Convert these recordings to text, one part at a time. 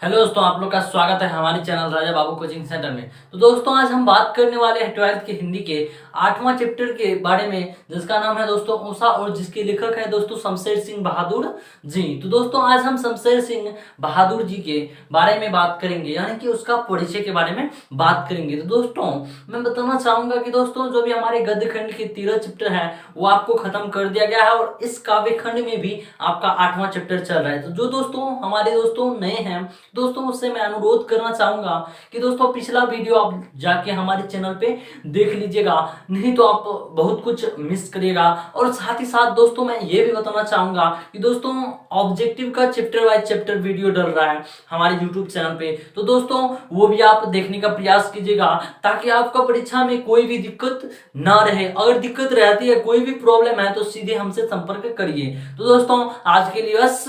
Hello दोस्तों, आप लोग का स्वागत है हमारे channel Raja Babu coaching centre में। तो दोस्तों आज हम बात करने वाले हैं 12th के हिंदी के 8वां चैप्टर के बारे में, जिसका नाम है दोस्तों ऊषा और जिसके लेखक है दोस्तों शमशेर सिंह बहादुर जी। तो दोस्तों आज हम शमशेर सिंह बहादुर जी के बारे में बात करेंगे, यानी कि उसका परिचय के बारे में बात करेंगे। तो दोस्तों मैं बताना चाहूंगा कि दोस्तों जो भी हमारे गद्य खंड के 13 चैप्टर है वो आपको खत्म कर दिया गया है और इस काव्य खंड में भी आपका 8वां चैप्टर चल रहा है। तो जो दोस्तों हमारे दोस्तों नए हैं दोस्तों उससे मैं अनुरोध करना चाहूंगा कि दोस्तों पिछला वीडियो आप जाके हमारे चैनल पे देख लीजिएगा, नहीं तो आप बहुत कुछ मिस करिएगा। और साथ ही साथ दोस्तों मैं ये भी बताना चाहूंगा कि दोस्तों ऑब्जेक्टिव का चैप्टर वाइज चैप्टर वीडियो डल रहा है हमारे यूट्यूब चैनल पे, तो दोस्तों वो भी आप देखने का प्रयास कीजिएगा ताकि आपका परीक्षा में कोई भी दिक्कत ना रहे। अगर दिक्कत रहती है, कोई भी प्रॉब्लम है, तो सीधे हमसे संपर्क करिए। तो दोस्तों आज के लिए बस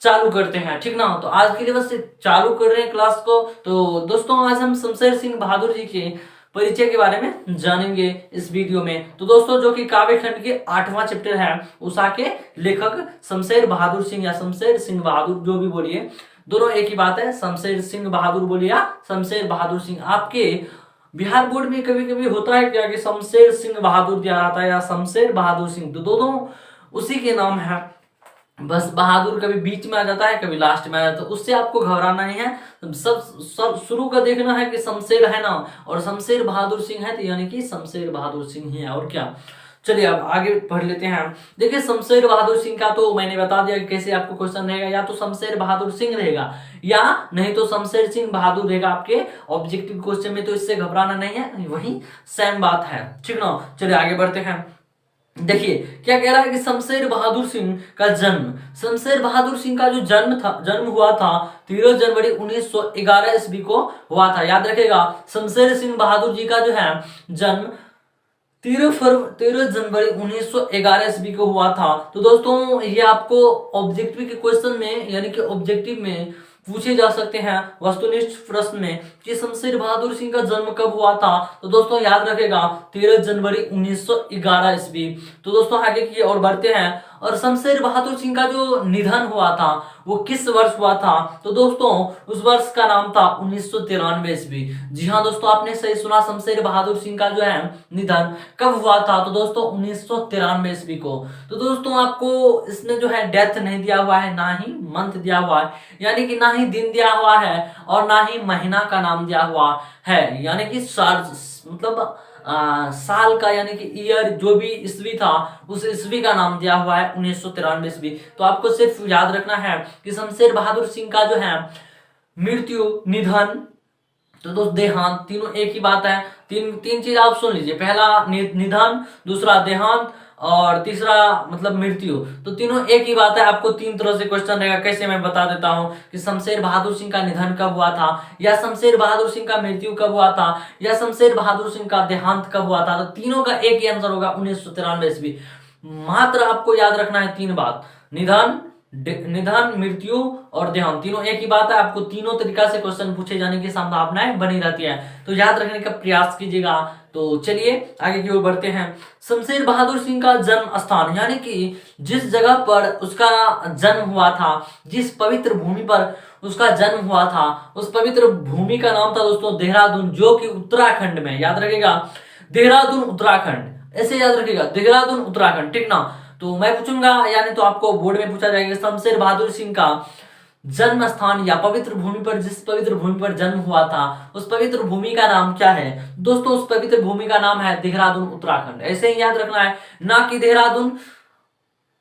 चालू करते हैं, ठीक ना। तो आज के लिए बस चालू कर रहे हैं क्लास को। तो दोस्तों आज हम शमशेर सिंह बहादुर जी के परिचय के बारे में जानेंगे इस वीडियो में। तो दोस्तों जो कि काव्य खंड के 8वां चैप्टर है, उषा के लेखक शमशेर बहादुर सिंह या शमशेर सिंह बहादुर, जो भी बोलिए दोनों एक ही बात है। शमशेर सिंह बहादुर बोलिए या शमशेर बहादुर सिंह। आपके बिहार बोर्ड में कभी कभी होता है क्या कि शमशेर सिंह बहादुर दिया जाता है या शमशेर बहादुर सिंह, तो दोनों उसी के नाम है, बस बहादुर कभी बीच में आ जाता है कभी लास्ट में आ जाता है। तो उससे आपको घबराना नहीं है, सब सब शुरू का देखना है कि शमशेर है ना और शमशेर बहादुर सिंह है, तो यानी कि शमशेर बहादुर सिंह ही है और क्या। चलिए अब आगे पढ़ लेते हैं। देखिए शमशेर बहादुर सिंह का तो मैंने बता दिया कि कैसे आपको क्वेश्चन रहेगा, या तो शमशेर बहादुर सिंह रहेगा या नहीं तो शमशेर सिंह बहादुर रहेगा आपके ऑब्जेक्टिव क्वेश्चन में। तो इससे घबराना नहीं है, वही सेम बात है, ठीक ना। चलिए आगे बढ़ते हैं। देखिए क्या कह रहा है कि शमशेर बहादुर सिंह का जन्म, शमशेर बहादुर सिंह का जो जन्म हुआ था 13 जनवरी 1911 ईस्वी को हुआ था। याद रखेगा शमशेर सिंह बहादुर जी का जो है जन्म 13 जनवरी 1911 ईस्वी को हुआ था। तो दोस्तों ये आपको ऑब्जेक्टिव के क्वेश्चन में यानी कि ऑब्जेक्टिव में पूछे जा सकते हैं वस्तुनिष्ठ प्रश्न में कि शमशेर बहादुर सिंह का जन्म कब हुआ था। तो दोस्तों याद रखेगा 13 जनवरी 1911 ईस्वी। तो दोस्तों आगे की ओर बढ़ते हैं। और शमशेर बहादुर सिंह का जो निधन हुआ था वो किस वर्ष हुआ था, तो दोस्तों उस वर्ष का नाम था 1993 ईस्वी। जी हाँ दोस्तों आपने सही सुना, शमशेर बहादुर सिंह का जो है निधन कब हुआ था, तो दोस्तों 1993 ईस्वी को। तो दोस्तों आपको इसमें जो है डेथ नहीं दिया हुआ है, ना ही मंथ दिया हुआ है, यानी कि ना ही दिन दिया हुआ है और ना ही महीना का नाम दिया हुआ है, यानी कि मतलब साल का यानी कि ईयर जो भी ईस्वी था उस ईस्वी का नाम दिया हुआ है 1993 ईस्वी। तो आपको सिर्फ याद रखना है कि शमशेर बहादुर सिंह का जो है मृत्यु, निधन, तो दोस्त देहांत, तीनों एक ही बात है। तीन तीन चीज आप सुन लीजिए, पहला निधन, दूसरा देहांत और तीसरा मतलब मृत्यु, तो तीनों एक ही बात है। आपको तीन तरह से क्वेश्चन रहेगा, कैसे मैं बता देता हूं कि शमशेर बहादुर सिंह का निधन कब हुआ था, या शमशेर बहादुर सिंह का मृत्यु कब हुआ था, या शमशेर बहादुर सिंह का देहांत कब हुआ था। तो तीनों का एक ही आंसर होगा 1993 ईस्वी। मात्र आपको याद रखना है तीन बात, निधन, मृत्यु और देहांत, तीनों एक ही बात है। आपको तीनों तरीका से क्वेश्चन पूछे जाने की संभावनाएं बनी रहती है, तो याद रखने का प्रयास कीजिएगा। तो चलिए आगे की ओर बढ़ते हैं। शमशेर बहादुर सिंह का जन्म स्थान, यानी कि जिस जगह पर उसका जन्म हुआ था, जिस पवित्र भूमि पर उसका जन्म हुआ था, उस पवित्र भूमि का नाम था दोस्तों देहरादून, जो कि उत्तराखंड में, याद रखेगा देहरादून उत्तराखंड, ऐसे याद रखेगा देहरादून उत्तराखंड, ठीक ना। तो मैं पूछूंगा यानी तो आपको बोर्ड में पूछा जाएगा शमशेर बहादुर सिंह का जन्म स्थान या पवित्र भूमि पर, जिस पवित्र भूमि पर जन्म हुआ था उस पवित्र भूमि का नाम क्या है। दोस्तों उस पवित्र भूमि का नाम है देहरादून उत्तराखंड, ऐसे ही याद रखना है, ना कि देहरादून।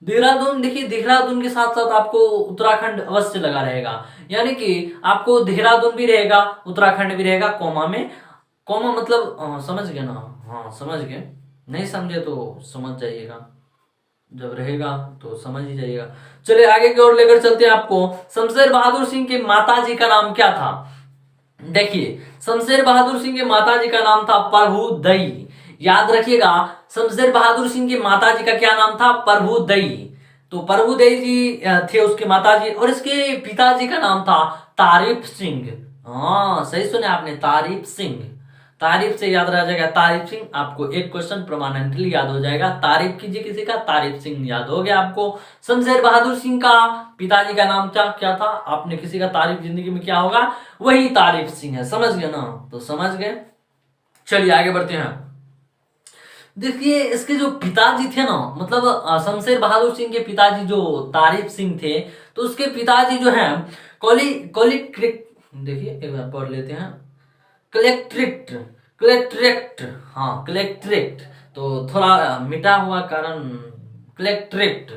देहरादून देखिए देहरादून के साथ साथ आपको उत्तराखंड अवश्य लगा रहेगा, यानी कि आपको देहरादून भी रहेगा उत्तराखंड भी रहेगा, कोमा में, कोमा मतलब समझ गए ना, हाँ समझ गए, नहीं समझे तो समझ जाइएगा, जब रहेगा तो समझ ही जाइएगा। चलिए आगे की ओर लेकर चलते हैं आपको। शमशेर बहादुर सिंह के माता जी का नाम क्या था। देखिए शमशेर बहादुर सिंह के माता जी का नाम था प्रभुदयी, याद रखिएगा शमशेर बहादुर सिंह के माता जी का क्या नाम था, प्रभुदयी। तो प्रभुदयी जी थे उसके माता जी, और इसके पिताजी का नाम था तारीफ सिंह। हाँ सही सुने आपने, तारीफ सिंह, तारीफ से याद रह जाएगा तारीफ सिंह, आपको एक क्वेश्चन परमानेंटली याद हो जाएगा। तारीफ कीजिए किसी का, तारीफ सिंह याद हो गया आपको। शमशेर बहादुर सिंह का पिताजी का नाम क्या क्या था? आपने किसी का तारीफ जिंदगी में क्या होगा, वही तारीफ सिंह है। समझ गए ना? तो समझ गए। चलिए आगे बढ़ते हैं। देखिए इसके जो पिताजी थे ना, मतलब शमशेर बहादुर सिंह के पिताजी जो तारीफ सिंह थे, तो उसके पिताजी जो हैं देखिए एक बार पढ़ लेते हैं। कलेक्ट्रेट, कलेक्ट्रेट, हाँ कलेक्ट्रेट, तो थोड़ा मिटा हुआ कारण कलेक्ट्रेट।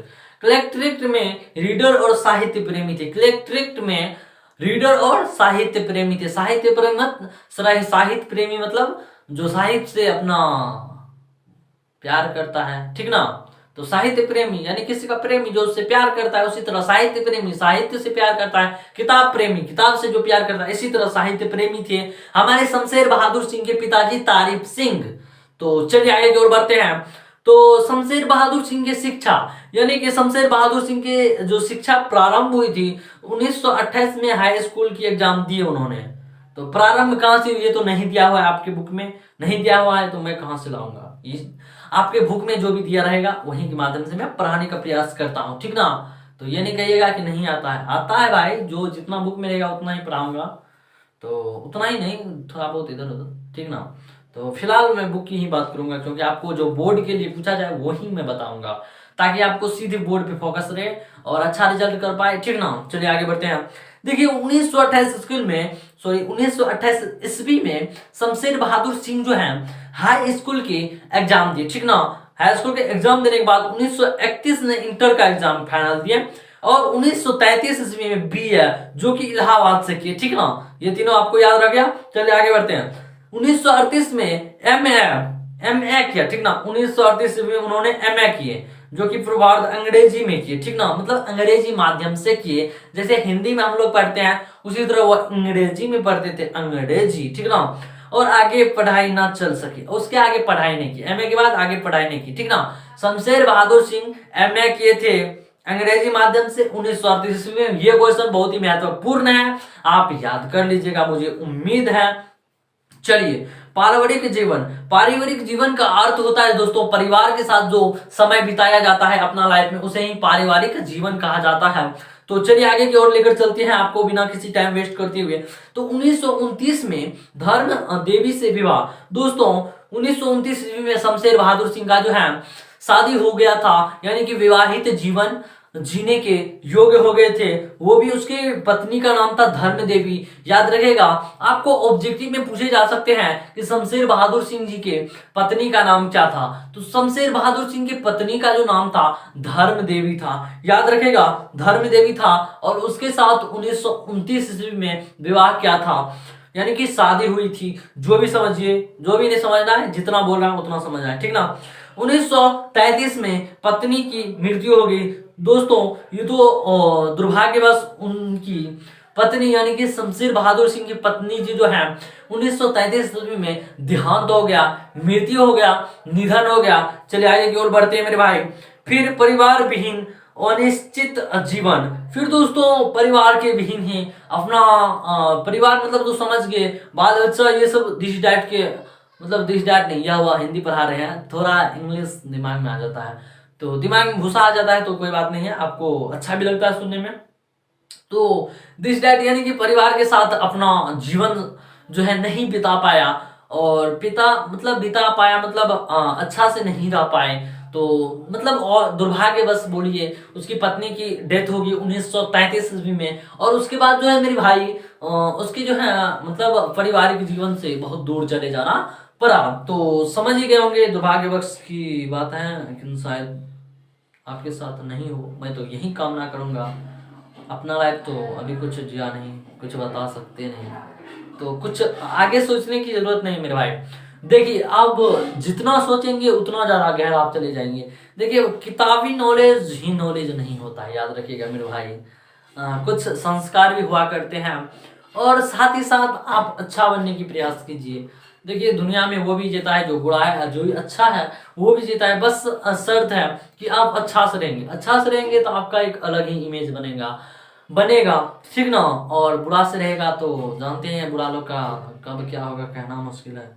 कलेक्ट्रेट में रीडर और साहित्य प्रेमी थे। कलेक्ट्रेट में रीडर और साहित्य प्रेमी थे। साहित्य प्रेमी साहित्य प्रेमी मतलब जो साहित्य से अपना प्यार करता है, ठीक ना? तो साहित्य प्रेमी यानी किसी का प्रेमी जो उससे प्यार करता है, उसी तरह साहित्य प्रेमी साहित्य से प्यार करता है। किताब प्रेमी किताब से जो प्यार करता है, इसी तरह साहित्य प्रेमी थे हमारे शमशेर बहादुर सिंह के पिताजी तारीफ सिंह। तो चलिए आगे की ओर बढ़ते हैं। तो शमशेर बहादुर सिंह की शिक्षा, यानी कि शमशेर बहादुर सिंह के जो शिक्षा प्रारंभ हुई थी 1928 में हाई स्कूल की एग्जाम दिए उन्होंने। तो प्रारंभ कहां से, ये तो नहीं दिया हुआ है आपके बुक में, नहीं दिया हुआ है तो मैं कहां से लाऊंगा? आपके बुक में जो भी दिया रहेगा वहीं के माध्यम से मैं पढ़ाने का प्रयास करता हूं, ठीक ना? तो ये नहीं कहिएगा कि नहीं आता है, आता है भाई। जो जितना बुक में रहेगा उतना ही पढ़ाऊंगा, तो उतना ही नहीं, थोड़ा बहुत इधर उधर, ठीक ना? तो फिलहाल मैं बुक की ही बात करूंगा, क्योंकि आपको जो बोर्ड के लिए पूछा जाए वही मैं बताऊंगा, ताकि आपको सीधे बोर्ड पे फोकस रहे और अच्छा रिजल्ट कर पाए, ठीक ना? चलिए आगे बढ़ते हैं। देखिए 1928 ईस्वी में शमशेर बहादुर सिंह जो है हाई स्कूल के एग्जाम दिए, ठीक ना? हाई स्कूल के एग्जाम देने के बाद 1931 में इंटर का एग्जाम फाइनल दिए और 1933 ईस्वी में बीए जो कि इलाहाबाद से किए, ठीक ना? ये तीनों आपको याद रह गया। चलिए आगे बढ़ते हैं। 1938 में एमए किया, ठीक ना? 1938 में उन्होंने एमए किए जो कि पूर्वार्ध अंग्रेजी में किए, ठीक ना? मतलब अंग्रेजी माध्यम से किए। जैसे हिंदी में हम लोग पढ़ते हैं उसी तरह वो अंग्रेजी में पढ़ते थे, अंग्रेजी, ठीक ना? और आगे पढ़ाई ना चल सके, उसके आगे पढ़ाई नहीं की, एमए के बाद आगे पढ़ाई नहीं की, ठीक ना? शमशेर बहादुर सिंह एमए किए थे अंग्रेजी माध्यम से 1938 ईस्वी में। ये क्वेश्चन बहुत ही महत्वपूर्ण है, आप याद कर लीजिएगा, मुझे उम्मीद है। चलिए पारिवारिक जीवन, पारिवारिक जीवन का अर्थ होता है दोस्तों परिवार के साथ जो समय बिताया जाता है अपना लाइफ में, उसे ही पारिवारिक जीवन कहा जाता है। तो चलिए आगे की ओर लेकर चलते हैं आपको बिना किसी टाइम वेस्ट करते हुए। तो 1929 में धर्म देवी से विवाह। दोस्तों 1929 ईस्वी में शमशेर बहादुर सिंह का जो है शादी हो गया था, यानी कि विवाहित जीवन जीने के योग्य हो गए थे। वो भी उसके पत्नी का नाम था धर्म देवी। याद रखेगा, आपको ऑब्जेक्टिव में पूछे जा सकते हैं कि शमशेर बहादुर सिंह जी के पत्नी का नाम क्या था। तो शमशेर बहादुर सिंह की पत्नी का जो नाम था धर्म देवी था, याद रखेगा धर्म देवी था। और उसके साथ 1929 ईस्वी में विवाह किया था, यानी कि शादी हुई थी। जो भी समझिए, जो भी नहीं समझना है, जितना बोल रहा है उतना समझना है, ठीक ना? 1933 में पत्नी की मृत्यु हो गई। दोस्तों ये तो दुर्भाग्यवश उनकी पत्नी यानी कि शमशेर बहादुर सिंह की पत्नी जी जो है 1933 ईस्वी में देहांत हो गया, मृत्यु हो गया, निधन हो गया। चलिए आगे की ओर बढ़ते हैं मेरे भाई। फिर परिवार विहीन अनिश्चित जीवन। फिर दोस्तों परिवार के विहीन ही अपना परिवार मतलब तो समझ गए, बाल बच्चा ये सब दिस डैट के, मतलब दिस डैट नहीं, यह हुआ हिंदी पढ़ा रहे हैं, थोड़ा इंग्लिश दिमाग में आ जाता है, तो दिमाग में घुसा आ जाता है, तो कोई बात नहीं है, आपको अच्छा भी लगता है सुनने में। तो दिस डैट यानी कि परिवार के साथ अपना जीवन जो है नहीं बिता पाया, और बिता पाया मतलब अच्छा से नहीं रह पाए। तो मतलब और दुर्भाग्यवश बोलिए उसकी पत्नी की डेथ होगी 1933 ईस्वी में। और उसके बाद जो है मेरे भाई उसकी जो है मतलब पारिवारिक जीवन से बहुत दूर चले जाना पड़ा। तो समझ ही गए होंगे दुर्भाग्यवश की बात है, लेकिन शायद आपके साथ नहीं हो, मैं तो यही कामना करूंगा। अपना लाइफ तो अभी कुछ जिया नहीं, कुछ बता सकते नहीं, तो कुछ आगे सोचने की जरूरत नहीं मेरे भाई। देखिए अब जितना सोचेंगे उतना ज्यादा गहरा आप चले जाएंगे। देखिए किताबी नॉलेज ही नॉलेज नहीं होता है, याद रखिएगा मेरे भाई। कुछ संस्कार भी हुआ करते हैं, और साथ ही साथ आप अच्छा बनने की प्रयास कीजिए। देखिए दुनिया में वो भी जीता है जो बुरा है, जो भी अच्छा है वो भी जीता है। बस शर्त है कि आप अच्छा से रहेंगे, अच्छा से रहेंगे तो आपका एक अलग ही इमेज बनेगा, ठीक ना? और बुरा से रहेगा तो जानते हैं बुरा लोग का कब क्या होगा कहना मुश्किल है।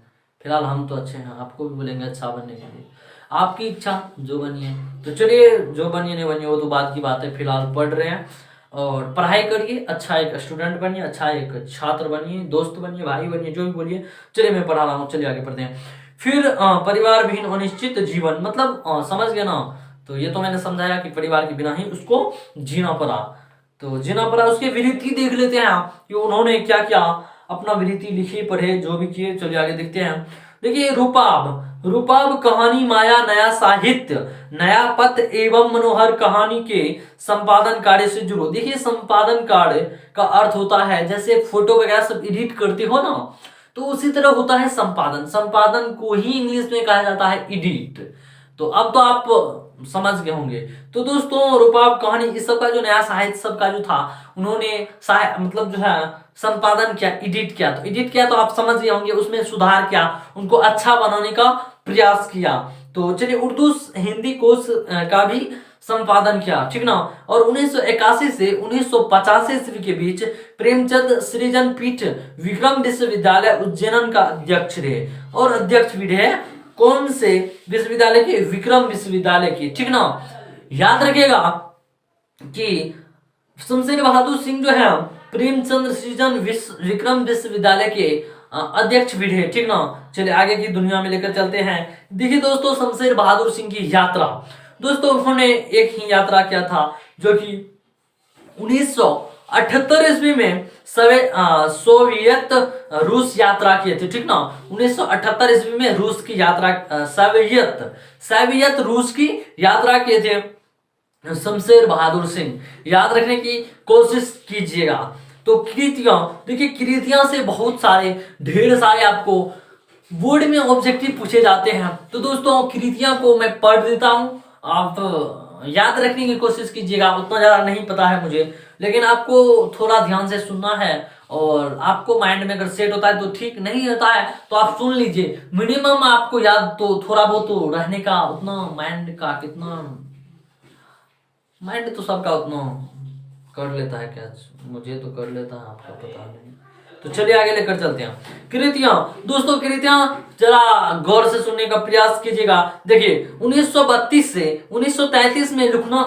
फिलहाल हम तो अच्छे हैं, आपको भी बोलेंगे अच्छा बनने के लिए, आपकी इच्छा जो बनिए। तो चलिए जो बनिए नहीं बनिए वो तो बाद की बात है, फिलहाल पढ़ रहे हैं और पढ़ाई करिए, अच्छा एक स्टूडेंट बनिए, अच्छा एक छात्र बनिए, दोस्त बनिए, भाई बनिए, जो भी बोलिए। चलिए मैं पढ़ा रहा हूँ, चलिए आगे पढ़ते हैं। फिर परिवार विहीन अनिश्चित जीवन, मतलब समझ गए ना। तो ये तो मैंने समझाया कि परिवार के बिना ही उसको जीना पड़ा, तो जीना पड़ा। उसके विरीति देख लेते हैं कि उन्होंने क्या क्या अपना विरीति लिखी पढ़े जो भी किए। चलिए आगे देखते हैं। देखिए रूपाब, रूपाब कहानी माया नया साहित्य, नया पथ एवं मनोहर कहानी के संपादन कार्य से जुड़ो। देखिए संपादन कार्य का अर्थ होता है जैसे फोटो वगैरह सब एडिट करते हो ना, तो उसी तरह होता है संपादन। संपादन को ही इंग्लिश में कहा जाता है एडिट। तो अब तो आप समझ गए होंगे। तो दोस्तों रूपाब कहानी इस सब का जो नया साहित्य सब का जो था, उन्होंने मतलब जो है संपादन किया, एडिट किया। तो एडिट किया तो आप समझ गए होंगे, उसमें सुधार किया, उनको अच्छा बनाने का प्रयास किया। तो चलिए उर्दू हिंदी कोश का भी संपादन किया, ठीक ना। और 1981 से 1985 ईस्वी के बीच प्रेमचंद सृजन पीठ विक्रम विश्वविद्यालय उज्जैन का अध्यक्ष रहे, और अध्यक्ष भी रहे कौन से विश्वविद्यालय के, विक्रम विश्वविद्यालय की, ठीक ना। याद रखिएगा कि शमशेर बहादुर सिंह जो है प्रेमचंद सृजन विक्रम विश्वविद्यालय के अध्यक्ष भी रहे, ठीक ना। चलिए आगे की दुनिया में लेकर चलते हैं। देखिए दोस्तों शमशेर बहादुर सिंह की यात्रा, दोस्तों उन्होंने एक ही यात्रा किया था जो कि 1978 ईस्वी में सोवियत रूस यात्रा किए थे, ठीक ना। 1978 ईस्वी में रूस की यात्रा, सोवियत रूस की यात्रा किए थे शमशेर बहादुर सिंह। याद रखने की कोशिश कीजिएगा। तो कृतियां, देखिए कृतियां से बहुत सारे ढेर सारे आपको बोर्ड में ऑब्जेक्टिव पूछे जाते हैं। तो दोस्तों कृतियां को मैं पढ़ देता हूं, आप याद रखने की कोशिश कीजिएगा। उतना ज्यादा नहीं पता है मुझे, लेकिन आपको थोड़ा ध्यान से सुनना है, और आपको माइंड में अगर सेट होता है तो ठीक, नहीं होता है तो आप सुन लीजिए। मिनिमम आपको याद तो थोड़ा बहुत तो रहने का, उतना माइंड का कितना, माइंड तो सबका उतना कर लेता है क्या, मुझे तो कर लेता है, आपको पता नहीं। तो चलिए आगे लेकर चलते हैं। कृतियां, दोस्तों कृतियां जरा गौर से सुनने का प्रयास कीजिएगा। देखिए 1932 से 1933 में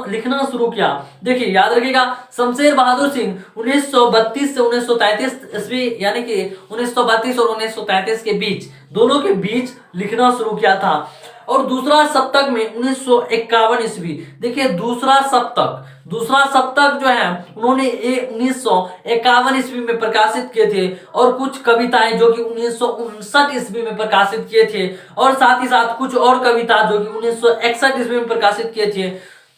लिखना शुरू किया। देखिए याद रखिएगा शमशेर बहादुर सिंह 1932 से 1933 ईस्वी, यानी कि 1932 और 1933 के बीच, दोनों के बीच लिखना शुरू किया था। और दूसरा सप्तक में 1951 ईस्वी, देखिए दूसरा सप्तक जो है उन्होंने 1951 ईस्वी में प्रकाशित किए थे। और कुछ कविताएं जो कि 1959 ईस्वी में प्रकाशित किए थे, और साथ ही साथ कुछ और कविता जो कि 1961 ईस्वी में प्रकाशित किए थे।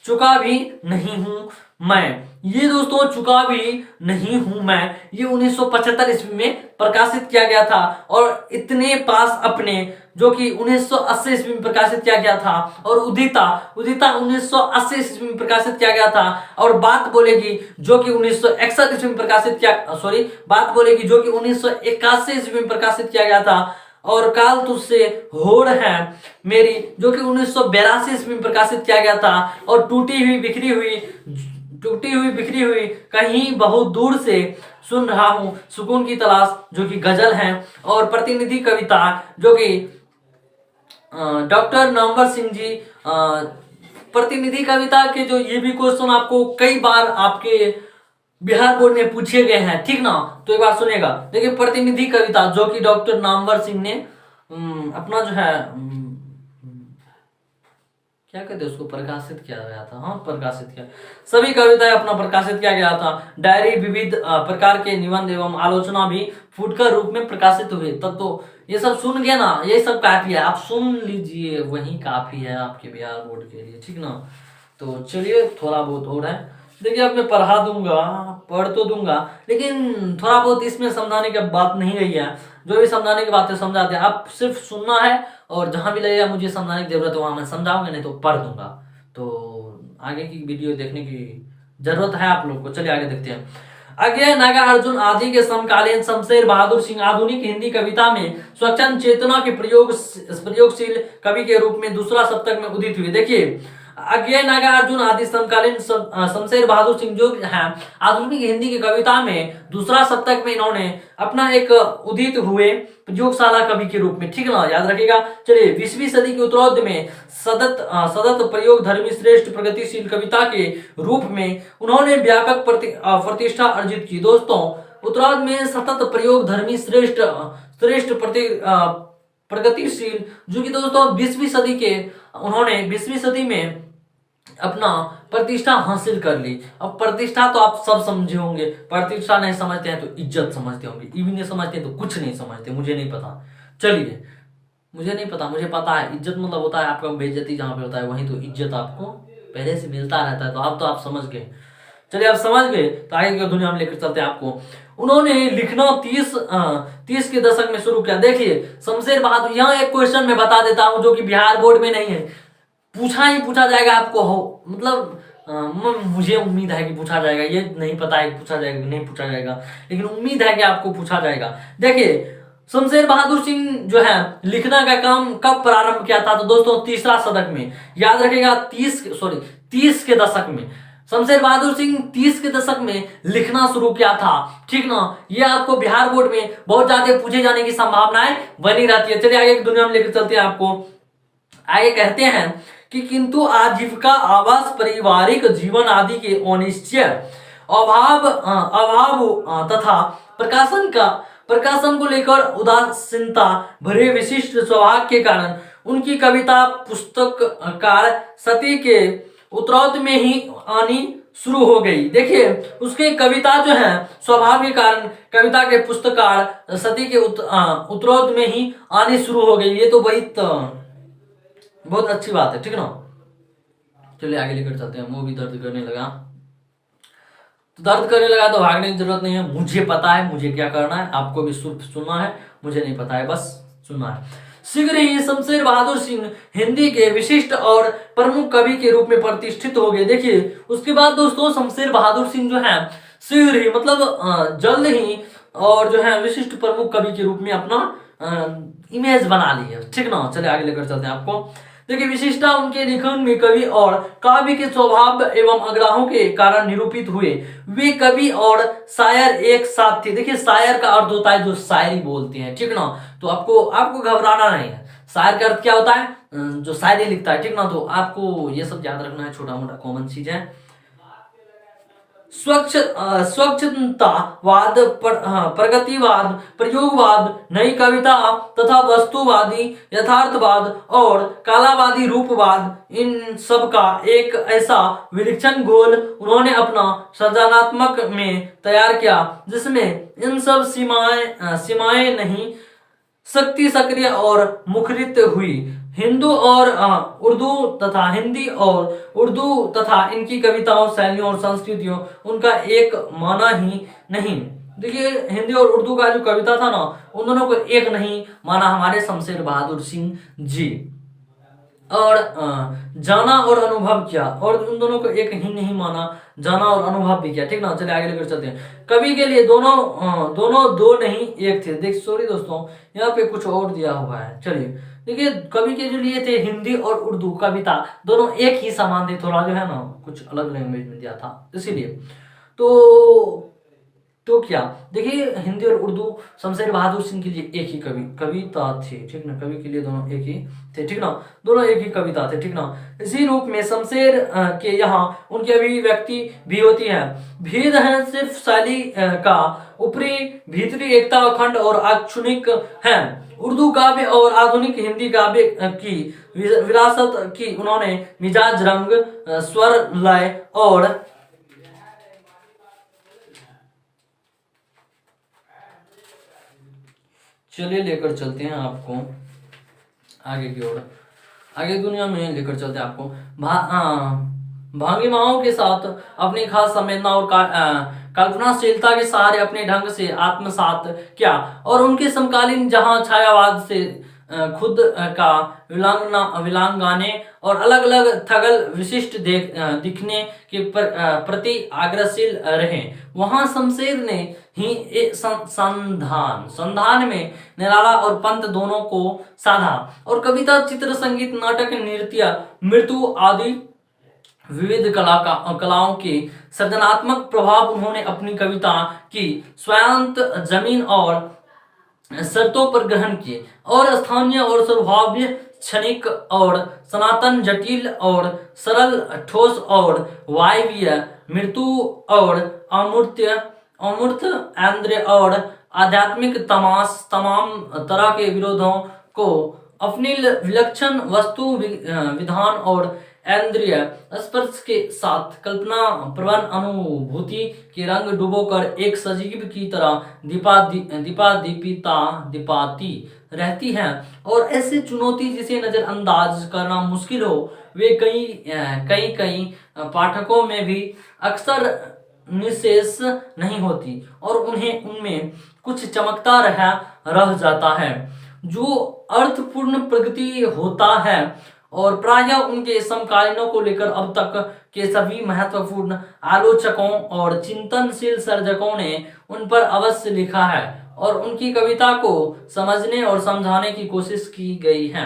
चुका भी नहीं हूं मैं, ये दोस्तों चुका भी नहीं हूं मैं, ये 1975 ईस्वी में प्रकाशित किया गया था। और इतने पास अपने जो कि 1980 ईस्वी में प्रकाशित किया गया था। और उदिता 1980 ईस्वी में प्रकाशित किया गया था। और बात बोलेगी जो कि 1961 ईस्वी में प्रकाशित किया, बात बोलेगी जो कि 1981 ईस्वी में प्रकाशित किया गया था। और काल तुझसे होड़ है मेरी जो कि 1982 ईस्वी में प्रकाशित किया गया था। और टूटी हुई बिखरी हुई कहीं बहुत दूर से सुन रहा हूं सुकून की तलाश जो कि गजल है। और प्रतिनिधि कविता जो कि डॉक्टर नवंबर सिंह जी, प्रतिनिधि कविता के जो ये भी क्वेश्चन आपको कई बार आपके बिहार बोर्ड में पूछे गए हैं, ठीक ना। तो एक बार सुनेगा। देखिए प्रतिनिधि कविता जो कि डॉक्टर नामवर सिंह ने अपना जो है क्या कहते हैं उसको, प्रकाशित किया गया था। हाँ प्रकाशित किया, सभी कविताएं अपना प्रकाशित किया गया था। डायरी, विविध प्रकार के निबंध एवं आलोचना भी फुटकर रूप में प्रकाशित हुए। तब तो ये सब सुन गए ना, ये सब काफी है, आप सुन लीजिए, वही काफी है आपके बिहार बोर्ड के लिए, ठीक ना। तो चलिए थोड़ा बहुत और है। देखिए अब मैं पढ़ तो दूंगा, लेकिन थोड़ा बहुत इसमें समझाने की बात नहीं रही है। जो भी समझाने की बातें समझाते हैं, आप सिर्फ सुनना है, और जहां भी लगेगा मुझे समझाने की जरूरत है वहां मैं समझाऊंगा, नहीं तो पढ़ दूंगा। तो आगे की वीडियो देखने की जरूरत है आप लोग को। चलिए आगे देखते हैं। आगे नागार्जुन आदि के समकालीन शमशेर बहादुर सिंह आधुनिक हिंदी कविता में स्वच्छंद चेतना के प्रयोगशील कवि के रूप में दूसरा शतक में उदित हुए। देखिए अज्ञे नागार्जुन आदि समकालीन शमशेर बहादुर सिंह जो है आधुनिक हिंदी की कविता में दूसरा शतक में इन्होंने अपना एक उदित हुए प्रयोगशाला कवि के रूप में, ठीक ना, याद रखिएगा। चलिए 20वीं सदी के उत्तरार्ध में सतत प्रयोग धर्मी श्रेष्ठ प्रगतिशील कविता के रूप में उन्होंने व्यापक प्रतिष्ठा अर्जित की। दोस्तों उत्तरार्ध में सतत प्रयोग धर्मी श्रेष्ठ श्रेष्ठ प्रगतिशील, जो कि दोस्तों 20वीं सदी के उन्होंने 20वीं सदी में अपना प्रतिष्ठा हासिल कर ली। अब प्रतिष्ठा तो आप सब समझे होंगे, प्रतिष्ठा नहीं समझते हैं तो इज्जत समझते होंगे, ये भी नहीं समझते हैं तो कुछ नहीं समझते, मुझे नहीं पता। चलिए मुझे नहीं पता, मुझे पता है इज्जत मतलब होता है आपका बेइज्जती जहां पे होता है वहीं तो इज्जत आपको पहले से मिलता रहता है। तो आप समझ गए। चलिए आप समझ गए तो आगे की दुनिया में लेकर चलते हैं आपको। उन्होंने लिखना 30 के दशक में शुरू किया। देखिए शमशेर बहादुर, यहाँ एक क्वेश्चन मैं बता देता हूं जो कि बिहार बोर्ड में नहीं है, पूछा जाएगा आपको, हो मतलब मुझे उम्मीद है कि पूछा जाएगा, ये नहीं पता है पूछा जाएगा नहीं पूछा जाएगा, लेकिन उम्मीद है कि आपको पूछा जाएगा। देखिए शमशेर बहादुर सिंह जो है लिखना का काम कब प्रारंभ किया था, तो दोस्तों तीसरा शतक में, याद रखिएगा 30 के दशक में शमशेर बहादुर सिंह 30 के दशक में लिखना शुरू किया था, ठीक ना। ये आपको बिहार बोर्ड में बहुत ज्यादा पूछे जाने की संभावनाएं बनी रहती है। चलिए आगे की दुनिया में लेकर चलते हैं आपको। आगे कहते हैं कि किंतु आजीविका आवास पारिवारिक जीवन आदि के अनिश्चय अभाव तथा प्रकाशन को लेकर उदासीनता भरे विशिष्ट स्वभाव के कारण उनकी कविता पुस्तककार सती के उत्तरार्ध में ही आनी शुरू हो गई। देखिए उसके कविता जो है स्वभाव के कारण कविता के पुस्तककार सती के उत्तरार्ध में ही आनी शुरू हो गई। ये तो बहुत अच्छी बात है, ठीक ना। चलिए आगे लेकर चलते हैं। मुंह भी दर्द करने लगा, तो दर्द करने लगा तो भागने की जरूरत नहीं है, मुझे पता है मुझे क्या करना है, आपको भी सुनना है, मुझे नहीं पता है बस सुनना है। शीघ्र ही शमशेर बहादुर सिंह हिंदी के विशिष्ट और प्रमुख कवि के रूप में प्रतिष्ठित हो गए। देखिए उसके बाद दोस्तों शमशेर बहादुर सिंह जो है शीघ्र ही मतलब जल्द ही और जो है विशिष्ट प्रमुख कवि के रूप में अपना इमेज बना ली है, ठीक ना। चलिए आगे लेकर चलते हैं आपको। देखिए विशिष्टता उनके लेखन में कवि और काव्य के स्वभाव एवं आग्रहों के कारण निरूपित हुए। वे कवि और शायर एक साथ थे। देखिए शायर का अर्थ होता है जो शायरी बोलते हैं, ठीक ना। तो आपको घबराना नहीं है। शायर का अर्थ क्या होता है, जो शायरी लिखता है, ठीक ना। तो आपको ये सब याद रखना है, छोटा मोटा कॉमन चीज है। स्वच्छतावाद, प्रगतिवाद, प्रयोगवाद, नई कविता तथा वस्तुवादी यथार्थवाद और कालावादी रूपवाद, इन सब का एक ऐसा विलक्षण घोल उन्होंने अपना सृजनात्मक में तैयार किया जिसमें इन सब सीमाएं नहीं शक्ति सक्रिय और मुखरित हुई। हिंदी और उर्दू तथा इनकी कविताओं शैलियों और संस्कृतियों उनका एक माना ही नहीं। देखिए हिंदी और उर्दू का जो कविता था ना उन दोनों को एक नहीं माना हमारे शमशेर बहादुर सिंह जी, और जाना और अनुभव किया, और उन दोनों को एक ही नहीं माना, जाना और अनुभव भी किया, ठीक ना। चलिए आगे लेकर चलते हैं। कवि के लिए दोनों दो नहीं एक थे। देख सॉरी दोस्तों यहाँ पे कुछ और दिया हुआ है। चलिए देखिए कवि के जो लिए थे हिंदी और उर्दू कविता दोनों एक ही समान थे, थोड़ा जो है ना कुछ अलग लैंग्वेज में दिया था इसीलिए। तो क्या देखिए हिंदी और उर्दू शमशेर बहादुर सिंह के लिए एक ही कविता थी, ठीक ना। कवि के लिए दोनों एक ही थे, ठीक ना। दोनों एक ही कविता थे, ठीक ना। इसी रूप में शमशेर के यहाँ उनकी अभिव्यक्ति भी होती है। भेद है सिर्फ शैली का, ऊपरी भीतरी एकता अखंड और आक्षुणिक है। उर्दू काव्य और आधुनिक हिंदी काव्य की विरासत की उन्होंने मिजाज, रंग, स्वर, लय और चलिए लेकर चलते हैं आपको आगे की ओर। आगे दुनिया में लेकर चलते हैं आपको। भांगिमाओं के साथ अपनी खास संवेदना और कल्पनाशीलता के सहारे अपने ढंग से आत्मसात किया, और उनके समकालीन जहां छायावाद से खुद का विलांगाने और अलग अलग थगल विशिष्ट दिखने के प्रति आग्रहशील रहे, वहां शमशेर ने ही संधान में निराला और पंत दोनों को साधा, और कविता, चित्र, संगीत, नाटक, नृत्य, मृत्यु आदि विविध कलाओं के सृजनात्मक प्रभाव उन्होंने अपनी कविता की स्वायत्त जमीन और शर्तों पर ग्रहण किए और स्थानीय और स्वभाव्य क्षणिक और सनातन जटिल और सरल ठोस और वायवीय मृत्यु और अमूर्त अमूर्त ऐन्द्रिय और आध्यात्मिक तमाम तरह के विरोधों को अपनी विलक्षण वस्तु विधान और ऐन्द्रिय स्पर्श के साथ कल्पना प्रवण अनुभूति के रंग डुबोकर एक सजीव की तरह दीपाती रहती है। और ऐसी चुनौती जिसे नजरअंदाज करना मुश्किल हो, वे कई पाठकों में भी अक्सर निशेष नहीं होती और उनमें कुछ चमकता रह जाता है जो अर्थपूर्ण प्रगति होता है। और प्रायः उनके समकालीनों को लेकर अब तक के सभी महत्वपूर्ण आलोचकों और चिंतनशील सर्जकों ने उन पर अवश्य लिखा है और उनकी कविता को समझने और समझाने की कोशिश की गई है।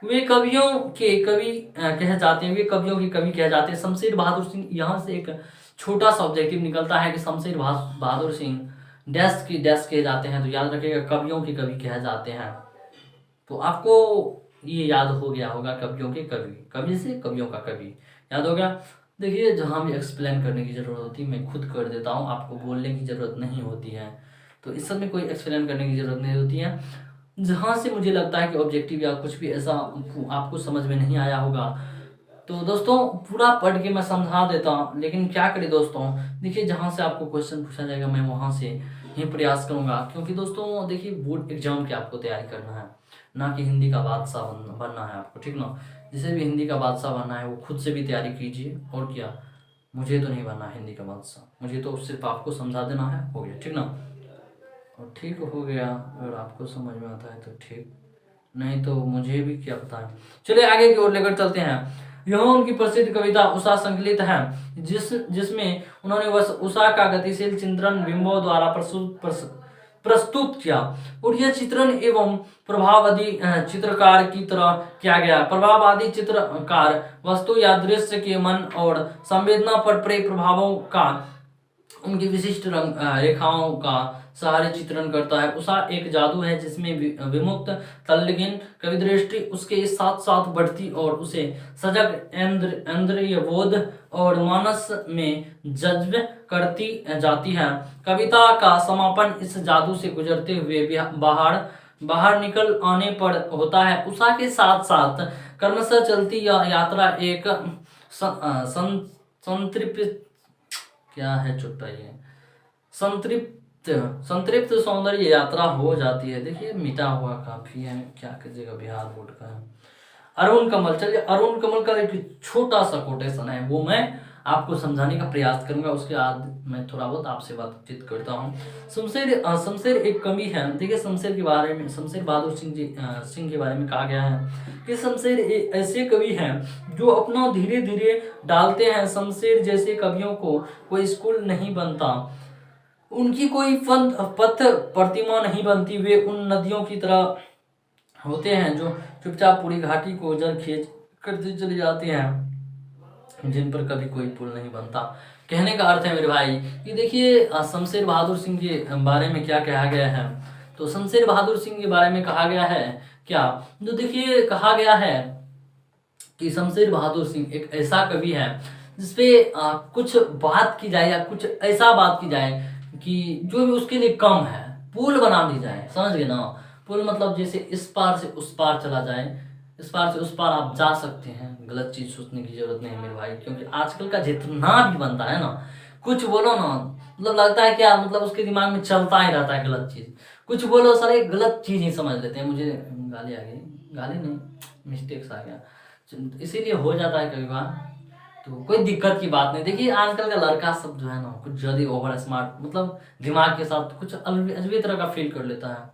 वे कवियों के कवि कहे जाते हैं। शमशेर बहादुर सिंह, यहाँ से एक छोटा सा ऑब्जेक्टिव निकलता है कि शमशेर बहादुर सिंह डैश कहे जाते हैं, तो याद रखिएगा कवियों के कवि कहे जाते हैं। तो आपको ये याद हो गया होगा, कवियों के कवि से कवियों का कवि याद हो गया। देखिए, जहाँ भी एक्सप्लेन करने की जरूरत होती है मैं खुद कर देता हूँ, आपको बोलने की जरूरत नहीं होती है, तो इस सब में कोई एक्सप्लेन करने की जरूरत नहीं होती है। जहाँ से मुझे लगता है कि ऑब्जेक्टिव या कुछ भी ऐसा आपको समझ में नहीं आया होगा, तो दोस्तों पूरा पढ़ के मैं समझा देता हूँ, लेकिन क्या करें दोस्तों, देखिए जहाँ से आपको क्वेश्चन पूछा जाएगा मैं वहाँ से ही प्रयास करूँगा, क्योंकि दोस्तों देखिए बोर्ड एग्जाम की आपको तैयारी करना है, ना कि हिंदी का बादशाह बनना है आपको, ठीक ना। जिसे भी हिंदी का बादशाह बनना है वो खुद से भी तैयारी कीजिए, और क्या, मुझे तो नहीं बनना हिंदी का बादशाह, मुझे तो सिर्फ आपको समझा देना है, हो गया, ठीक ना। और ठीक हो गया, अगर आपको समझ में आता है तो ठीक, नहीं तो मुझे भी क्या पता है। चलिए आगे की ओर लेकर चलते हैं। यह उनकी प्रसिद्ध कविता उषा संकलित है, जिसमें उन्होंने उषा का गतिशील चित्रण बिंबों द्वारा प्रस्तुत किया, और यह चित्रण एवं प्रभावादी चित्रकार की तरह किया गया। प्रभावादी चित्रकार वस्तु या दृश्य के मन और संवेदना पर पड़े प्रभावों का उनकी विशिष्ट रेखाओं का सहारे चित्रण करता है। उषा एक जादू है जिसमें विमुक्त तल्लीन कविदृष्टि उसके साथ साथ बढ़ती और उसे सजग इंद्रिय बोध और मानस में जज्ब करती जाती है। कविता का समापन इस जादू से गुजरते हुए बाहर निकल आने पर होता है। उषा के साथ साथ क्रमशः चलती यह यात्रा एक संतृप्त क्या है चुप्पा ये संतृप्त सौंदर्य यात्रा हो जाती है। देखिए मिटा हुआ काफी है, क्या कीजिएगा, बिहार बोर्ड का है। अरुण कमल, चलिए अरुण कमल का एक छोटा सा कोटेशन है, वो मैं आपको समझाने का प्रयास करूंगा, उसके बाद मैं थोड़ा बहुत आपसे बातचीत करता हूँ। शमशेर एक कवि है। देखिए शमशेर के बारे में, शमशेर बहादुर सिंह के बारे में कहा गया है कि शमशेर ऐसे कवि हैं जो अपना धीरे धीरे डालते हैं। शमशेर जैसे कवियों को कोई स्कूल नहीं बनता, उनकी कोई पथ प्रतिमा नहीं बनती, वे उन नदियों की तरह होते हैं जो चुपचाप पूरी घाटी को जल खींच करते चले जाते हैं, जिन पर कभी कोई पुल नहीं बनता। कहने का अर्थ है मेरे भाई कि देखिए शमशेर बहादुर सिंह के बारे में क्या कहा गया है। तो शमशेर बहादुर सिंह के बारे में कहा गया है क्या, जो देखिए कहा गया है कि शमशेर बहादुर सिंह एक ऐसा कवि है जिसपे कुछ बात की जाए या कुछ ऐसा बात की जाए कि जो भी उसके लिए कम है, पुल बना दी जाए, समझ गए ना। पुल मतलब जैसे इस पार से उस पार चला जाए, इस पार से उस पार आप जा सकते हैं। गलत चीज सोचने की जरूरत नहीं है मेरे भाई, क्योंकि आजकल का जितना भी बनता है ना, कुछ बोलो ना, मतलब लगता है क्या, मतलब उसके दिमाग में चलता ही रहता है गलत चीज। कुछ बोलो सारे गलत चीज ही समझ लेते हैं। मुझे गाली आ गई, गाली नहीं, मिस्टेक्स आ गया, इसीलिए हो जाता है कभी बार, तो कोई दिक्कत की बात नहीं। देखिए आजकल का लड़का सब जो है ना कुछ ज्यादा ओवर स्मार्ट, मतलब दिमाग के साथ कुछ अजबे तरह का फील कर लेता है।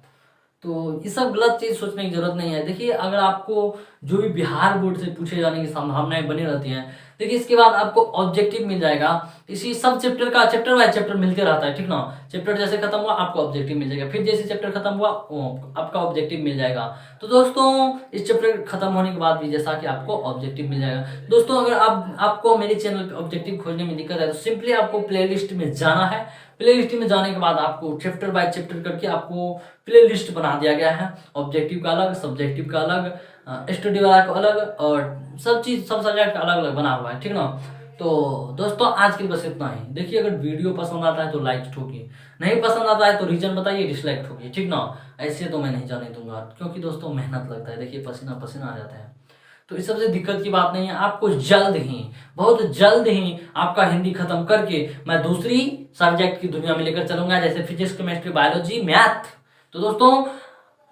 तो ये सब गलत चीज सोचने की जरूरत नहीं है। देखिए अगर आपको जो भी बिहार बोर्ड से पूछे जाने की संभावनाएं बनी रहती हैं, देखिए इसके बाद आपको ऑब्जेक्टिव मिल जाएगा। इसी सब चैप्टर का चैप्टर वाइज चैप्टर मिलते रहता है, ठीक ना। चैप्टर जैसे खत्म हुआ आपको ऑब्जेक्टिव मिल जाएगा, फिर जैसे चैप्टर खत्म हुआ आपका ऑब्जेक्टिव मिल जाएगा। तो दोस्तों इस चैप्टर खत्म होने के बाद भी जैसा कि आपको ऑब्जेक्टिव मिल जाएगा। दोस्तों अगर आपको मेरे चैनल पे ऑब्जेक्टिव खोजने में दिक्कत है तो सिंपली आपको प्लेलिस्ट में जाना है। प्लेलिस्ट में जाने के बाद आपको चैप्टर बाय चैप्टर करके आपको प्ले लिस्ट बना दिया गया है। ऑब्जेक्टिव का अलग, सब्जेक्टिव का अलग, स्टडी वाला का अलग, और सब चीज सब सब्जेक्ट का अलग अलग बना हुआ है, ठीक ना। तो दोस्तों आज के लिए बस इतना ही। देखिए अगर वीडियो पसंद आता है तो लाइक ठोकिए, नहीं पसंद आता है तो रीजन बताइए, डिसलाइक ठोकिए, ठीक ना। ऐसे तो मैं नहीं जाने दूंगा, क्योंकि दोस्तों मेहनत लगता है, देखिए पसीना पसीना आ जाता है। तो इस सबसे दिक्कत की बात नहीं है। आपको जल्द ही, बहुत जल्द ही आपका हिंदी खत्म करके मैं दूसरी सब्जेक्ट की दुनिया में लेकर चलूंगा, जैसे फिजिक्स, केमिस्ट्री, बायोलॉजी, मैथ। तो दोस्तों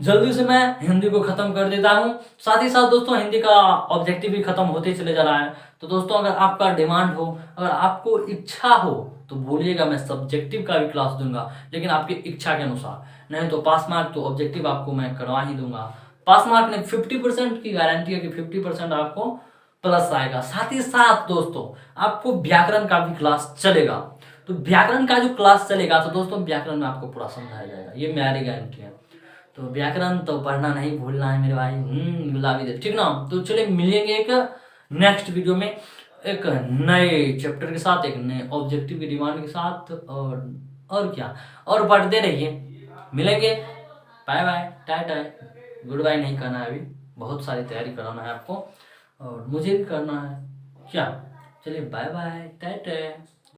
जल्दी से मैं हिंदी को खत्म कर देता हूं। साथ ही साथ दोस्तों हिंदी का ऑब्जेक्टिव भी खत्म होते चले जा रहा है। तो दोस्तों अगर आपका डिमांड हो, अगर आपको इच्छा हो तो बोलिएगा, मैं सब्जेक्टिव का भी क्लास दूंगा, लेकिन आपकी इच्छा के अनुसार। नहीं तो पास मार्क तो ऑब्जेक्टिव आपको मैं करवा ही दूंगा। पास मार्क ने 50% की गारंटी है कि 50% आपको प्लस आएगा। साथ ही साथ दोस्तों आपको व्याकरण का भी क्लास चलेगा। तो व्याकरण का जो क्लास चलेगा तो दोस्तों व्याकरण में आपको पूरा समझाया जाएगा, ये मेरी गारंटी है। तो व्याकरण तो पढ़ना नहीं भूलना है मेरे भाई। गुलाबी दे, ठीक ना। तो चलिए मिलेंगे एक नेक्स्ट वीडियो में एक नए चैप्टर के साथ, एक नए ऑब्जेक्टिव की डिमांड के साथ, और क्या, और पढ़ते रहिए। मिलेंगे, bye bye, tata. Good bye नहीं करना है, अभी बहुत सारी तैयारी कराना है आपको, और मुझे भी करना है क्या। चलिए बाय बाय, टाटा।